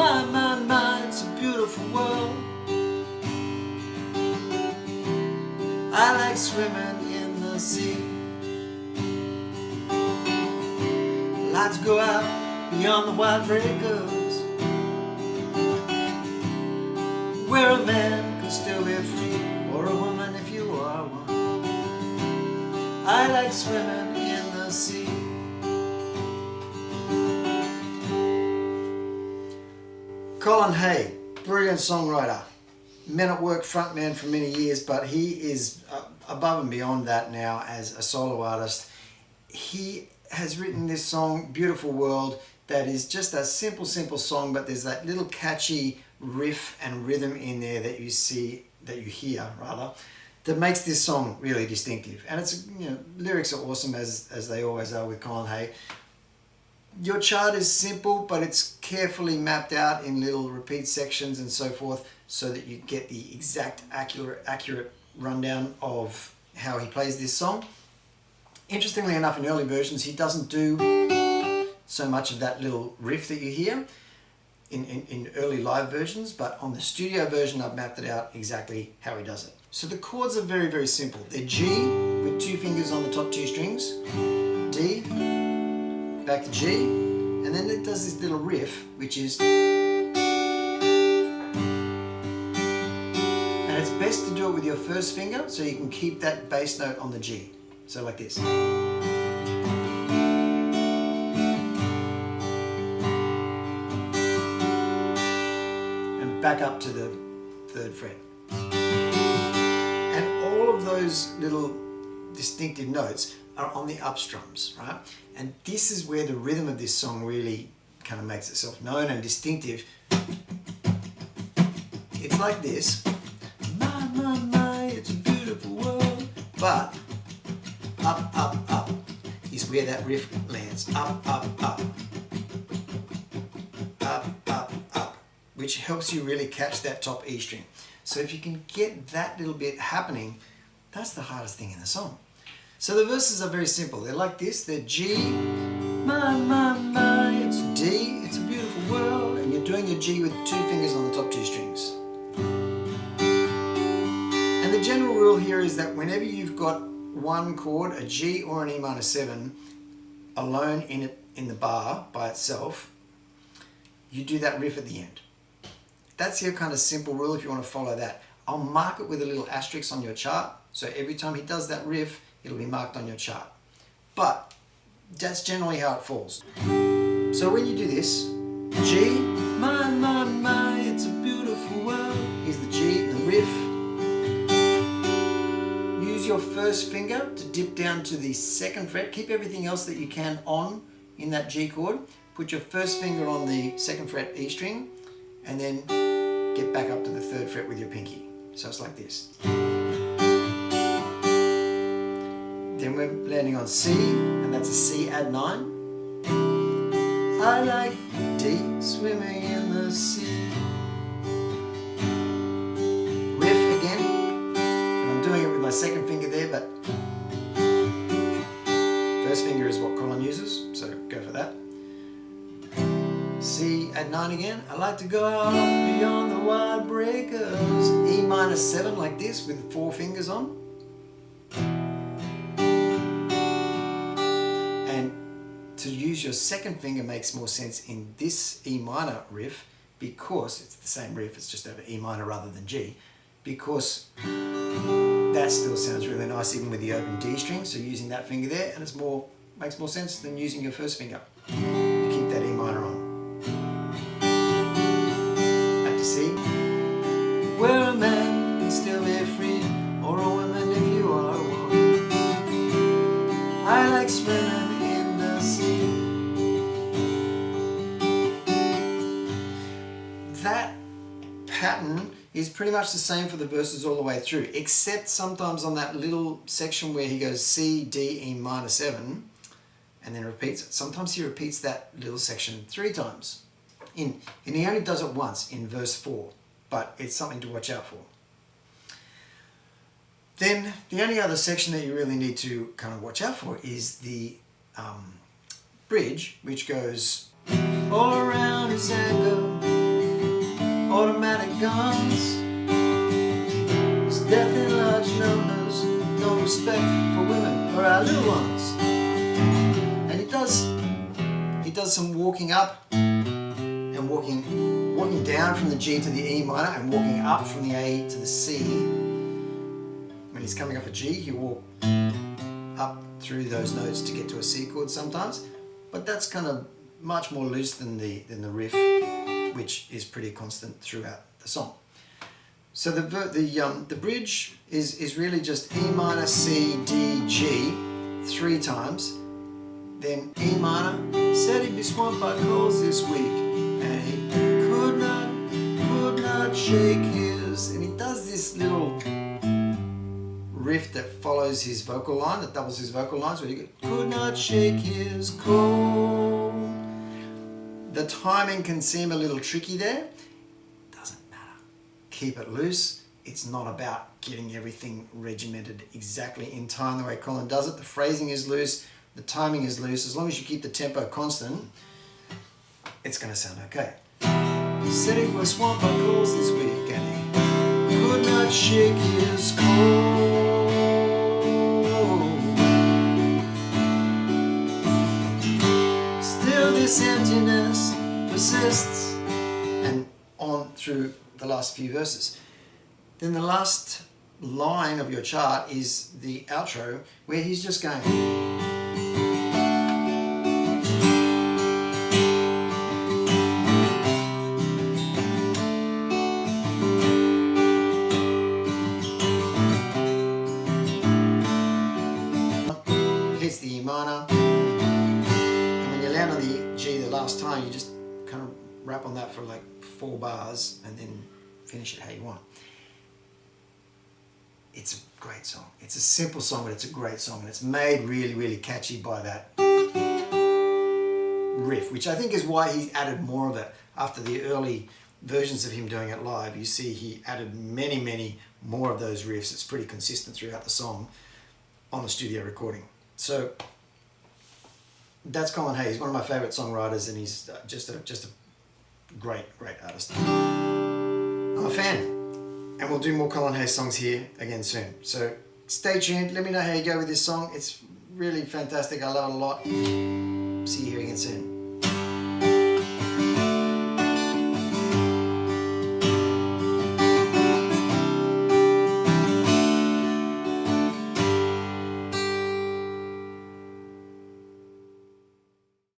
My, it's a beautiful world. I like swimming in the sea. I like to go out beyond the wild breakers, where a man can still be free, or a woman if you are one. I like swimming in the sea. Colin Hay, brilliant songwriter, Men at Work frontman for many years, but he is above and beyond that now as a solo artist. He has written this song, Beautiful World, that is just a simple song, but there's that little catchy riff and rhythm in there that you hear, that makes this song really distinctive. And it's, lyrics are awesome as they always are with Colin Hay. Your chart is simple, but it's carefully mapped out in little repeat sections and so forth, so that you get the exact accurate rundown of how he plays this song. Interestingly enough, in early versions he doesn't do so much of that little riff that you hear in early live versions, but on the studio version I've mapped it out exactly how he does it. So the chords are very simple. They're G with 2 fingers on the top 2 strings, D, back to G, and then it does this little riff, which is, and it's best to do it with your first finger so you can keep that bass note on the G. So like this. And back up to the 3rd fret. And all of those little distinctive notes are on the up strums, right? And this is where the rhythm of this song really kind of makes itself known and distinctive. It's like this. My, it's a beautiful world. But up is where that riff lands. Up, which helps you really catch that top E string. So if you can get that little bit happening, that's the hardest thing in the song. So the verses are very simple. They're like this. They're G, my, it's D, it's a beautiful world, and you're doing your G with 2 fingers on the top 2 strings. And the general rule here is that whenever you've got one chord, a G or an E minor 7, alone in the bar by itself, you do that riff at the end. That's your kind of simple rule if you want to follow that. I'll mark it with a little asterisk on your chart, so every time he does that riff, it'll be marked on your chart. But that's generally how it falls. So when you do this, G, my, it's a beautiful world. Here's the G, the riff. Use your first finger to dip down to the 2nd fret. Keep everything else that you can on in that G chord. Put your first finger on the 2nd fret E string, and then get back up to the 3rd fret with your pinky. So it's like this. Then we're landing on C, and that's a C add 9. I like D, swimming in the sea. Riff again, and I'm doing it with my 2nd finger there, but first finger is what Colin uses, so go for that. C add 9 again. I like to go out beyond the wild breakers. E minor 7 like this with 4 fingers on. To use your 2nd finger makes more sense in this E minor riff, because it's the same riff, it's just over E minor rather than G, because that still sounds really nice even with the open D string, so using that finger there, and makes more sense than using your first finger. You keep that E minor on. Back to C. Where a man can still be free, or a woman if you are one. I like swimming in the sea. That pattern is pretty much the same for the verses all the way through, except sometimes on that little section where he goes C, D, E minor 7 and then repeats it. Sometimes he repeats that little section 3 times. And he only does it once in verse 4, but it's something to watch out for. Then the only other section that you really need to kind of watch out for is the bridge, which goes all around his anger. automatic guns. There's death in large numbers, no respect for women or our little ones. And he does some walking up and walking down from the G to the E minor and walking up from the A to the C. When he's coming off a G, he'll walk up through those notes to get to a C chord sometimes, but that's kind of much more loose than the riff, which is pretty constant throughout the song. So the bridge is really just E minor, C, D, G 3 times, then E minor. Said he'd be swamped by calls this week, and he could not shake his. And he does this little riff that follows his vocal line, that doubles his vocal lines, where you could not shake his cold. The timing can seem a little tricky there. Doesn't matter. Keep it loose. It's not about getting everything regimented exactly in time the way Colin does it. The phrasing is loose. The timing is loose. As long as you keep the tempo constant, it's going to sound okay. He said he was swamped by calls this week, and he could not shake his cold. Still this emptiness persists, and on through the last few verses. Then the last line of your chart is the outro, where he's just going. Hits the E minor, and when you land on the G the last time, you just kind of rap on that for like 4 bars and then finish it how you want. It's a great song. It's a simple song, but it's a great song, and it's made really, really catchy by that riff, which I think is why he added more of it. After the early versions of him doing it live, you see he added many, many more of those riffs. It's pretty consistent throughout the song on the studio recording. So that's Colin Hay. He's one of my favourite songwriters, and he's just a great artist. I'm a fan. And we'll do more Colin Hay songs here again soon. So stay tuned. Let me know how you go with this song. It's really fantastic. I love it a lot. See you here again soon.